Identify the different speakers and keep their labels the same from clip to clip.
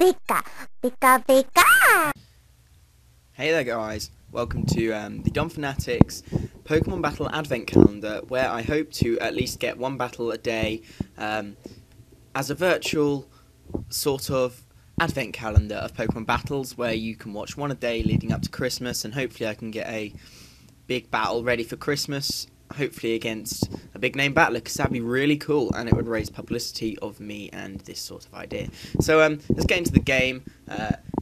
Speaker 1: Pika, pika, pika!
Speaker 2: Hey there guys, welcome to the Dumb Fanatics Pokemon Battle Advent Calendar, where I hope to at least get one battle a day as a virtual sort of advent calendar of Pokemon battles where you can watch one a day leading up to Christmas, and hopefully I can get a big battle ready for Christmas, hopefully against a big name battler, because that'd be really cool and it would raise publicity of me and this sort of idea. So let's get into the game.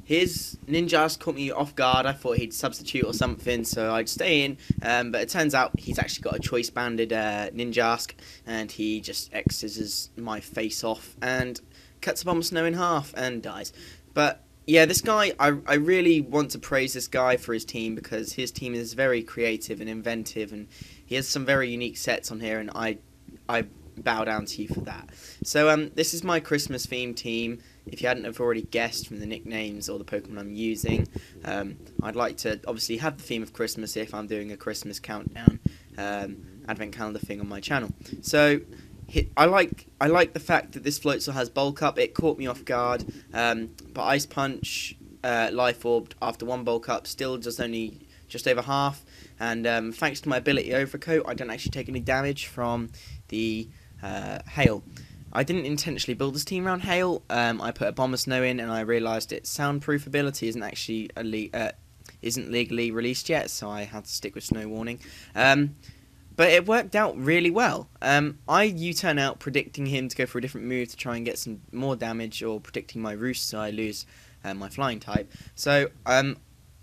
Speaker 2: His Ninjask caught me off guard. I thought he'd substitute or something, so I'd stay in, but it turns out he's actually got a choice banded Ninjask, and he just X's my face off and cuts a Bomb Snow in half and dies. But yeah, this guy, I really want to praise this guy for his team, because his team is very creative and inventive, and he has some very unique sets on here, and I bow down to you for that. So this is my Christmas themed team. If you hadn't have already guessed from the nicknames or the Pokemon I'm using, I'd like to obviously have the theme of Christmas if I'm doing a Christmas countdown advent calendar thing on my channel. So I like the fact that this Floatzel has bulk up. It caught me off guard, but Ice Punch, Life Orb after one bulk up still does only just over half, and thanks to my ability Overcoat, I don't actually take any damage from the hail. I didn't intentionally build this team around hail. I put a Bomber Snow in, and I realised its soundproof ability isn't actually isn't legally released yet, so I had to stick with Snow Warning. But it worked out really well. I U-turn out predicting him to go for a different move to try and get some more damage, or predicting my Roost so I lose my Flying type. So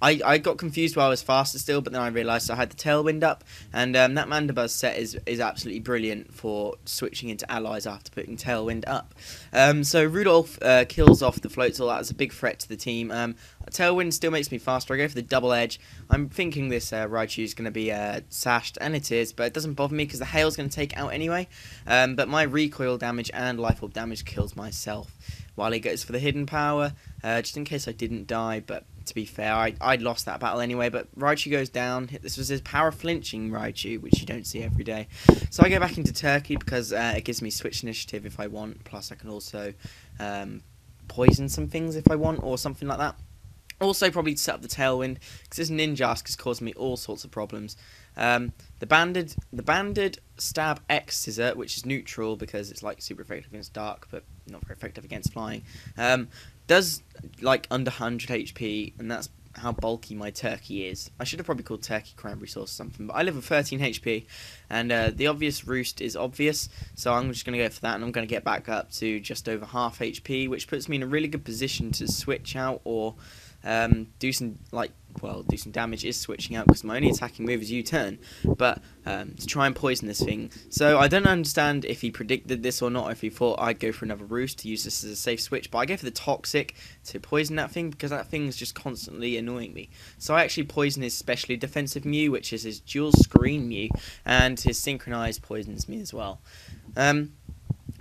Speaker 2: I got confused while I was faster still, but then I realised I had the Tailwind up, and that Mandibuzz set is absolutely brilliant for switching into allies after putting Tailwind up. So Rudolph kills off the Floatzel. That's a big threat to the team. Tailwind still makes me faster. I go for the Double Edge. I'm thinking this Raichu is going to be sashed, and it is, but it doesn't bother me because the Hail's going to take out anyway. But my recoil damage and Life Orb damage kills myself, while he goes for the Hidden Power, just in case I didn't die, but to be fair, I'd lost that battle anyway. But Raichu goes down. This was his power flinching Raichu, which you don't see every day. So I go back into Turkey because it gives me switch initiative if I want, plus I can also poison some things if I want, or something like that. Also probably set up the Tailwind, because this Ninjask has caused me all sorts of problems. The banded Stab X Scissor, which is neutral because it's like super effective against Dark, but not very effective against Flying, does like under 100 HP, and that's how bulky my Turkey is. I should have probably called Turkey Cranberry Sauce or something, but I live with 13 HP, and the obvious Roost is obvious, so I'm just going to go for that, and I'm going to get back up to just over half HP, which puts me in a really good position to switch out or do some damage. Is switching out because my only attacking move is U-turn, but to try and poison this thing. So I don't understand if he predicted this or not, if he thought I'd go for another Roost to use this as a safe switch, but I go for the Toxic to poison that thing because that thing is just constantly annoying me. So I actually poison his specially defensive Mew, which is his dual screen Mew, and his synchronized poisons me as well.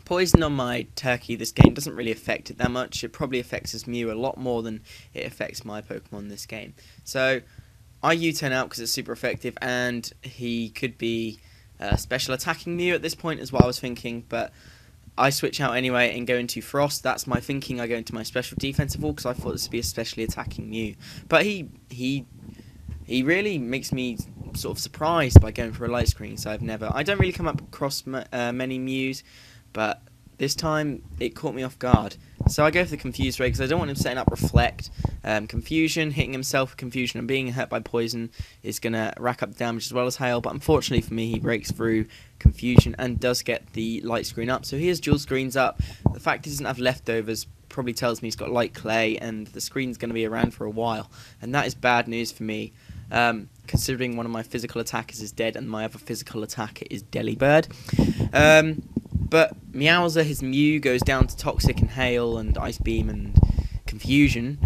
Speaker 2: Poison on my Turkey this game doesn't really affect it that much. It probably affects his Mew a lot more than it affects my Pokemon this game. So I U-turn out because it's super effective, and he could be a special attacking Mew at this point is what I was thinking, but I switch out anyway and go into Frost. That's my thinking. I go into my special defensive wall because I thought this would be a specially attacking Mew. But he really makes me sort of surprised by going for a light screen, so I don't really come up across many Mews, but this time it caught me off guard. So I go for the Confused Ray because I don't want him setting up Reflect. Confusion, hitting himself with Confusion and being hurt by Poison is going to rack up damage as well as Hail, but unfortunately for me he breaks through Confusion and does get the light screen up. So he has dual screens up. The fact he doesn't have leftovers probably tells me he's got Light Clay, and the screen's going to be around for a while, and that is bad news for me. Considering one of my physical attackers is dead and my other physical attacker is Delibird. But Meowser, his Mew, goes down to Toxic and Hail and Ice Beam and Confusion.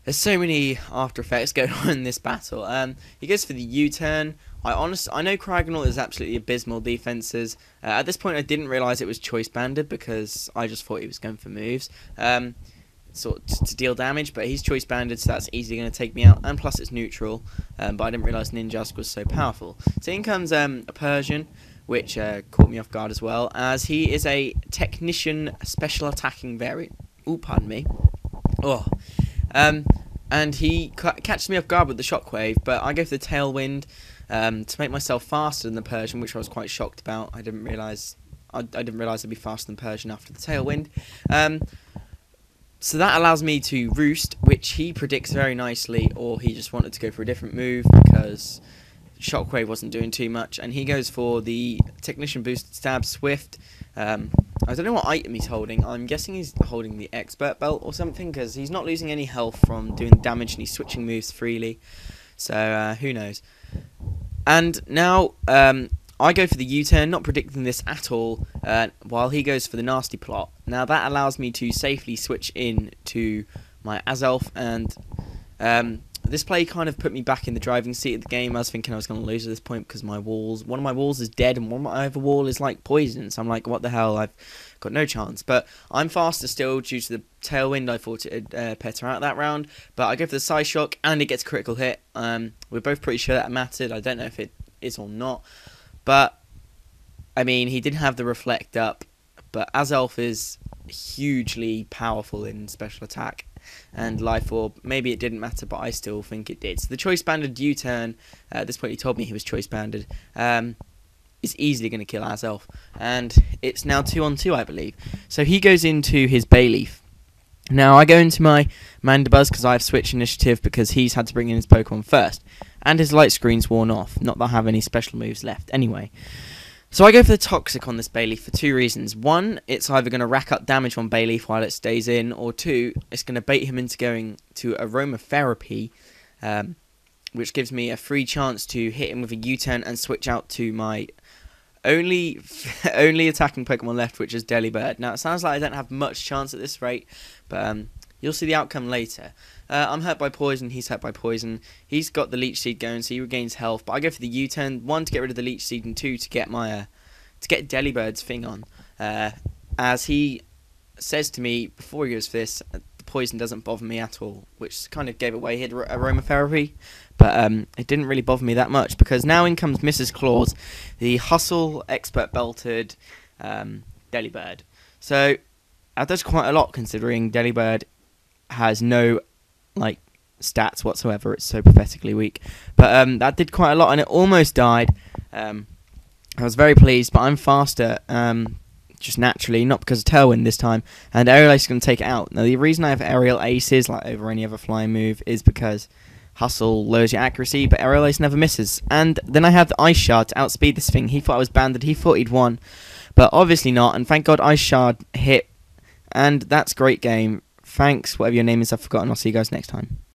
Speaker 2: There's so many after effects going on in this battle. He goes for the U-turn. I know Cragganol is absolutely abysmal defenses. At this point I didn't realise it was choice banded because I just thought he was going for moves. Sort of to deal damage, but he's choice banded, so that's easily going to take me out, and plus it's neutral, but I didn't realise Ninjask was so powerful. So in comes a Persian, which caught me off guard as well, as he is a Technician special attacking variant. Ooh, pardon me. Oh. And he catches me off guard with the shockwave, but I go for the tailwind to make myself faster than the Persian, which I was quite shocked about. I didn't realise I'd be faster than Persian after the tailwind. So that allows me to roost, which he predicts very nicely, or he just wanted to go for a different move because shockwave wasn't doing too much, and he goes for the technician boosted stab swift. I don't know what item he's holding. I'm guessing he's holding the expert belt or something, because he's not losing any health from doing damage and he's switching moves freely. So who knows. And now I go for the U-turn, not predicting this at all, while he goes for the nasty plot. Now that allows me to safely switch in to my Azelf, and this play kind of put me back in the driving seat of the game. I was thinking I was going to lose at this point because one of my walls is dead and one of my other wall is like poison. So I'm like, what the hell? I've got no chance. But I'm faster still due to the tailwind. I thought it would petter out that round. But I go for the side shock and it gets a critical hit. We're both pretty sure that mattered. I don't know if it is or not. But, I mean, he did have the reflect up. But Azelf is hugely powerful in special attack and life orb. Maybe it didn't matter, but I still think it did. So the choice banded U-turn, at this point he told me he was choice banded, is easily going to kill Azelf, and it's now 2-on-2, I believe. So he goes into his Bayleaf. Now I go into my Mandibuzz because I've switched initiative because he's had to bring in his Pokemon first, and his light screen's worn off. Not that I have any special moves left anyway. So I go for the Toxic on this Bayleaf for two reasons. One, it's either going to rack up damage on Bayleaf while it stays in, or two, it's going to bait him into going to Aromatherapy, which gives me a free chance to hit him with a U-turn and switch out to my only attacking Pokemon left, which is Delibird. Now, it sounds like I don't have much chance at this rate, but you'll see the outcome later. I'm hurt by poison, he's hurt by poison. He's got the Leech Seed going, so he regains health. But I go for the U-turn, one, to get rid of the Leech Seed, and two, to get my to get Delibird's thing on. As he says to me before he goes for this, the poison doesn't bother me at all, which kind of gave away his Aromatherapy. But it didn't really bother me that much, because now in comes Mrs. Claus, the Hustle Expert Belted Delibird. So that does quite a lot, considering Delibird has no stats whatsoever. It's so pathetically weak. But that did quite a lot, and it almost died. I was very pleased, but I'm faster, just naturally, not because of Tailwind this time. And Aerial Ace is going to take it out. Now, the reason I have Aerial Aces over any other flying move is because Hustle lowers your accuracy, but Aerial Ace never misses. And then I have the Ice Shard to outspeed this thing. He thought I was banded. He thought he'd won, but obviously not. And thank God Ice Shard hit. And that's great game. Thanks, whatever your name is, I've forgotten. I'll see you guys next time.